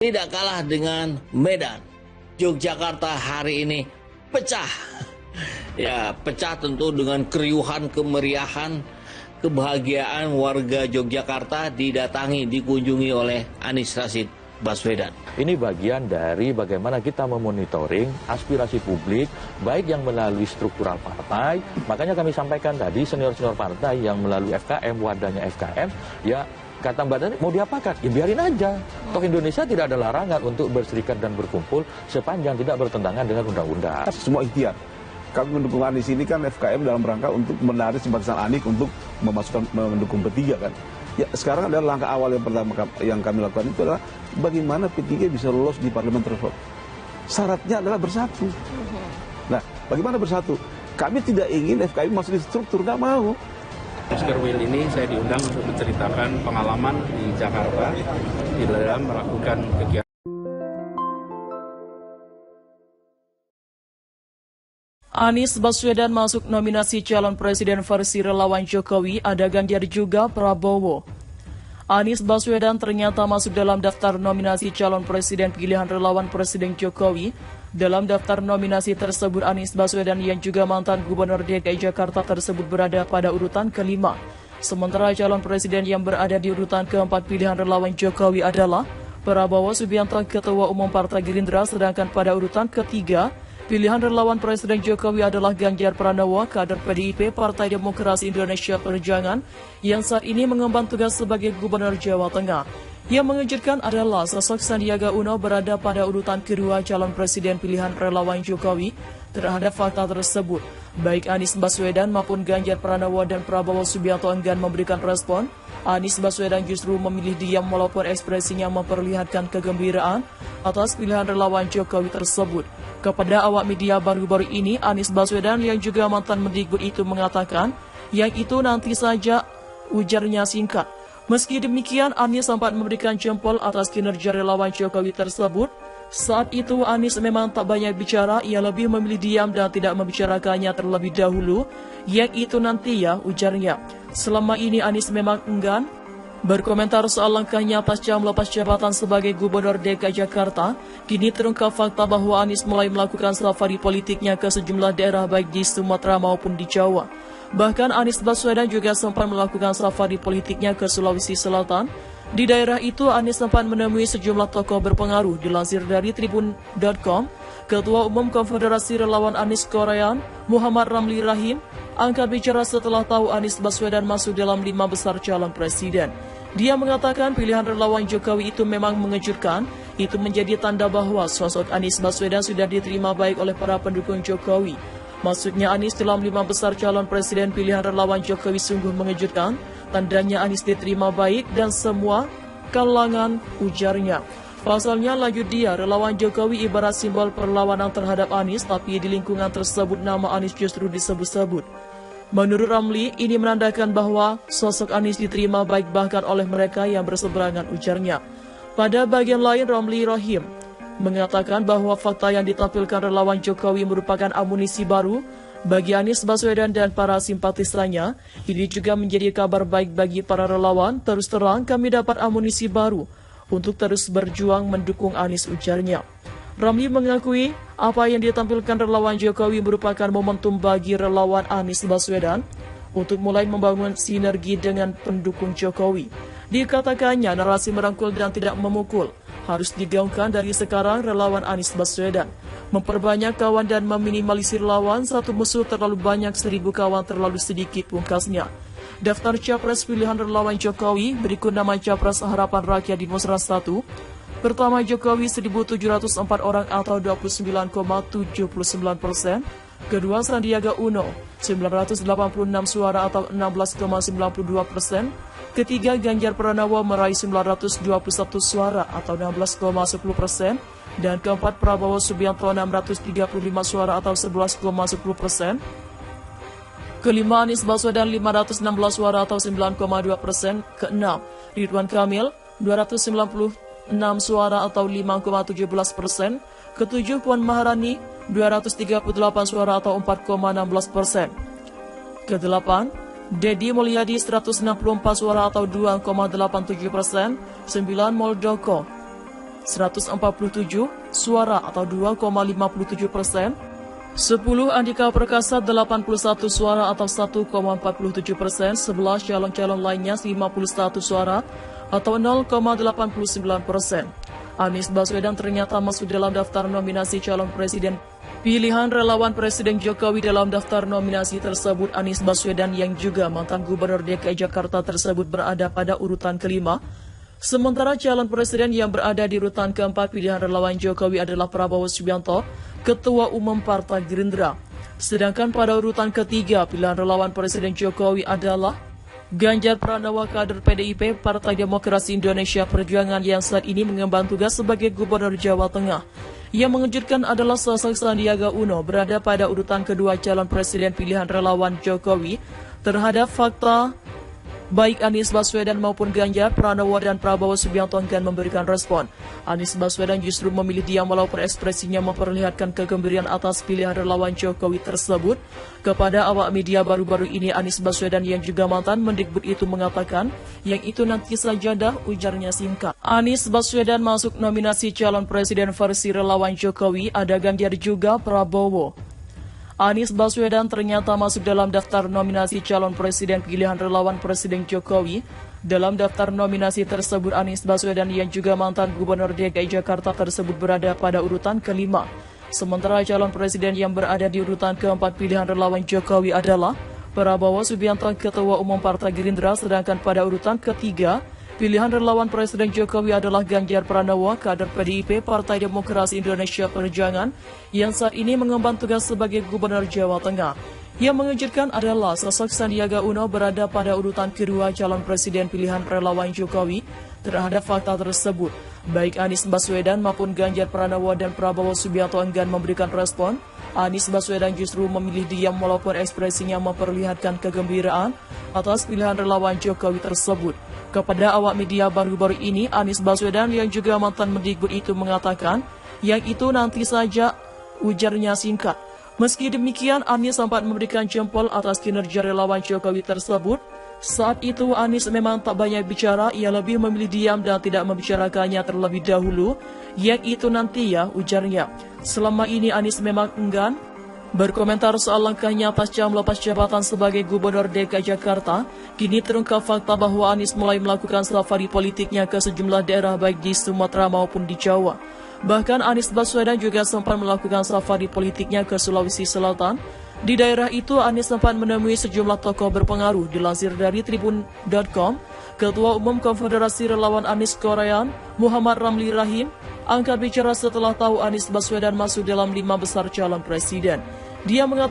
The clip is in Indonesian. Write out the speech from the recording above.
Tidak kalah dengan Medan, Yogyakarta hari ini pecah. Ya, pecah tentu dengan keriuhan, kemeriahan, kebahagiaan warga Yogyakarta dikunjungi oleh Anies Rashid Baswedan. Ini bagian dari bagaimana kita memonitoring aspirasi publik, baik yang melalui struktural partai. Makanya kami sampaikan tadi, senior-senior partai yang melalui FKM, wadahnya FKM, ya kata Mbak Dani, mau diapakan? Ya biarin aja. Toh Indonesia tidak ada larangan untuk berserikat dan berkumpul sepanjang tidak bertentangan dengan undang-undang. Semua ikhtiar. Kami mendukung Anies ini kan FKM dalam rangka untuk menarik simpatisan Anies untuk mendukung P3 kan. Ya, sekarang adalah langkah awal yang pertama yang kami lakukan itu adalah bagaimana P3 bisa lolos di parlemen tersebut. Syaratnya adalah bersatu. Nah, bagaimana bersatu? Kami tidak ingin FKM masuk di struktur, nggak mau. Oscar Will ini saya diundang untuk menceritakan pengalaman di Jakarta di dalam melakukan kegiatan. Anies Baswedan masuk nominasi calon presiden versi relawan Jokowi, ada Ganjar juga Prabowo. Anies Baswedan ternyata masuk dalam daftar nominasi calon presiden pilihan relawan Presiden Jokowi. Dalam daftar nominasi tersebut, Anies Baswedan yang juga mantan Gubernur DKI Jakarta tersebut berada pada urutan kelima. Sementara calon presiden yang berada di urutan keempat pilihan relawan Jokowi adalah Prabowo Subianto, Ketua Umum Partai Gerindra, sedangkan pada urutan ketiga, pilihan relawan Presiden Jokowi adalah Ganjar Pranowo, kader PDIP Partai Demokrasi Indonesia Perjuangan, yang saat ini mengemban tugas sebagai Gubernur Jawa Tengah. Yang mengejutkan adalah sosok Sandiaga Uno berada pada urutan kedua calon presiden pilihan relawan Jokowi. Terhadap fakta tersebut, baik Anies Baswedan maupun Ganjar Pranowo dan Prabowo Subianto enggan memberikan respon. Anies Baswedan justru memilih diam walaupun ekspresinya memperlihatkan kegembiraan atas pilihan relawan Jokowi tersebut. Kepada awak media baru-baru ini, Anies Baswedan yang juga mantan Mendikbud itu mengatakan, yang itu nanti saja, ujarnya singkat. Meski demikian, Anies sempat memberikan jempol atas kinerja relawan Jokowi tersebut. Saat itu Anies memang tak banyak bicara, ia lebih memilih diam dan tidak membicarakannya terlebih dahulu. Yang itu nanti ya, ujarnya. Selama ini Anies memang enggan berkomentar soal langkahnya pasca melepas jabatan sebagai Gubernur DKI Jakarta. Kini terungkap fakta bahwa Anies mulai melakukan safari politiknya ke sejumlah daerah baik di Sumatera maupun di Jawa. Bahkan Anies Baswedan juga sempat melakukan safari politiknya ke Sulawesi Selatan. Di daerah itu Anies sempat menemui sejumlah tokoh berpengaruh. Dilansir dari Tribun.com, Ketua Umum Konfederasi Relawan Anies Korean, Muhammad Ramli Rahim, angkat bicara setelah tahu Anies Baswedan masuk dalam 5 besar calon presiden. Dia mengatakan pilihan relawan Jokowi itu memang mengejutkan. Itu menjadi tanda bahwa sosok Anies Baswedan sudah diterima baik oleh para pendukung Jokowi. Masuknya Anies dalam 5 besar calon presiden pilihan relawan Jokowi sungguh mengejutkan. Tandanya Anies diterima baik dan semua kalangan, ujarnya. Pasalnya, lanjut dia, relawan Jokowi ibarat simbol perlawanan terhadap Anies, tapi di lingkungan tersebut nama Anies justru disebut-sebut. Menurut Ramli, ini menandakan bahwa sosok Anies diterima baik bahkan oleh mereka yang berseberangan, ujarnya. Pada bagian lain, Ramli Rahim mengatakan bahwa fakta yang ditampilkan relawan Jokowi merupakan amunisi baru bagi Anies Baswedan dan para simpatisannya. Ini juga menjadi kabar baik bagi para relawan. Terus terang kami dapat amunisi baru untuk terus berjuang mendukung Anies, ujarnya. Ramli mengakui apa yang ditampilkan relawan Jokowi merupakan momentum bagi relawan Anies Baswedan untuk mulai membangun sinergi dengan pendukung Jokowi. Dikatakannya narasi merangkul dan tidak memukul harus digaungkan dari sekarang. Relawan Anies Baswedan memperbanyak kawan dan meminimalisir lawan. Satu musuh terlalu banyak, 1000 kawan terlalu sedikit, pungkasnya. Daftar capres pilihan relawan Jokowi, berikut nama capres Harapan Rakyat di Musra 1. Pertama Jokowi 1.704 orang atau 29,79%. Kedua Sandiaga Uno 986 suara atau 16,92%. Ketiga Ganjar Pranowo meraih 921 suara atau 16,10%. Dan keempat Prabowo Subianto 635 suara atau 11,10%. Kelima Anies Baswedan 516 suara atau 9,2%. Keenam Ridwan Kamil 296 suara atau 5,17%. Ketujuh Puan Maharani 238 suara atau 4,16%. Kedelapan Dedi Mulyadi 164 suara atau 2,87%. 9 Muldoko 147 suara atau 2,57%. 10 Andika Perkasa 81 suara atau 1,47%, 11 calon-calon lainnya 51 suara atau 0,89%. Anies Baswedan ternyata masuk dalam daftar nominasi calon presiden pilihan relawan Presiden Jokowi. Dalam daftar nominasi tersebut, Anies Baswedan yang juga mantan Gubernur DKI Jakarta tersebut berada pada urutan kelima. Sementara calon presiden yang berada di urutan keempat pilihan relawan Jokowi adalah Prabowo Subianto, Ketua Umum Partai Gerindra. Sedangkan pada urutan ketiga pilihan relawan Presiden Jokowi adalah Ganjar Pranowo, kader PDIP Partai Demokrasi Indonesia Perjuangan yang saat ini mengemban tugas sebagai Gubernur Jawa Tengah. Yang mengejutkan adalah sosok Sandiaga Uno berada pada urutan kedua calon presiden pilihan relawan Jokowi. Terhadap fakta baik Anies Baswedan maupun Ganjar Pranowo dan Prabowo Subianto enggan memberikan respon. Anies Baswedan justru memilih diam walaupun ekspresinya memperlihatkan kegembiraan atas pilihan relawan Jokowi tersebut. Kepada awak media baru-baru ini, Anies Baswedan yang juga mantan Mendikbud itu mengatakan, yang itu nanti saja dah, ujarnya singkat. Anies Baswedan masuk nominasi calon presiden versi relawan Jokowi, ada Ganjar juga Prabowo. Anies Baswedan ternyata masuk dalam daftar nominasi calon presiden pilihan relawan Presiden Jokowi. Dalam daftar nominasi tersebut, Anies Baswedan yang juga mantan Gubernur DKI Jakarta tersebut berada pada urutan kelima. Sementara calon presiden yang berada di urutan keempat pilihan relawan Jokowi adalah Prabowo Subianto, Ketua Umum Partai Gerindra, sedangkan pada urutan ketiga, pilihan relawan Presiden Jokowi adalah Ganjar Pranowo, kader PDIP Partai Demokrasi Indonesia Perjuangan, yang saat ini mengemban tugas sebagai Gubernur Jawa Tengah. Yang mengejutkan adalah sosok Sandiaga Uno berada pada urutan kedua calon presiden pilihan relawan Jokowi. Terhadap fakta tersebut, baik Anies Baswedan maupun Ganjar Pranowo dan Prabowo Subianto enggan memberikan respon. Anies Baswedan justru memilih diam walaupun ekspresinya memperlihatkan kegembiraan atas pilihan relawan Jokowi tersebut. Kepada awak media baru-baru ini, Anies Baswedan yang juga mantan Mendikbud itu mengatakan, yang itu nanti saja, ujarnya singkat. Meski demikian, Anies sempat memberikan jempol atas kinerja relawan Jokowi tersebut. Saat itu Anies memang tak banyak bicara, ia lebih memilih diam dan tidak membicarakannya terlebih dahulu. Yang itu nanti ya, ujarnya. Selama ini Anies memang enggan berkomentar soal langkahnya pasca melepas jabatan sebagai Gubernur DKI Jakarta. Kini terungkap fakta bahwa Anies mulai melakukan safari politiknya ke sejumlah daerah baik di Sumatera maupun di Jawa. Bahkan Anies Baswedan juga sempat melakukan safari politiknya ke Sulawesi Selatan. Di daerah itu, Anies sempat menemui sejumlah tokoh berpengaruh. Dilansir dari Tribun.com, Ketua Umum Konfederasi Relawan Anies Korean, Muhammad Ramli Rahim, angkat bicara setelah tahu Anies Baswedan masuk dalam 5 besar calon presiden. Dia mengatakan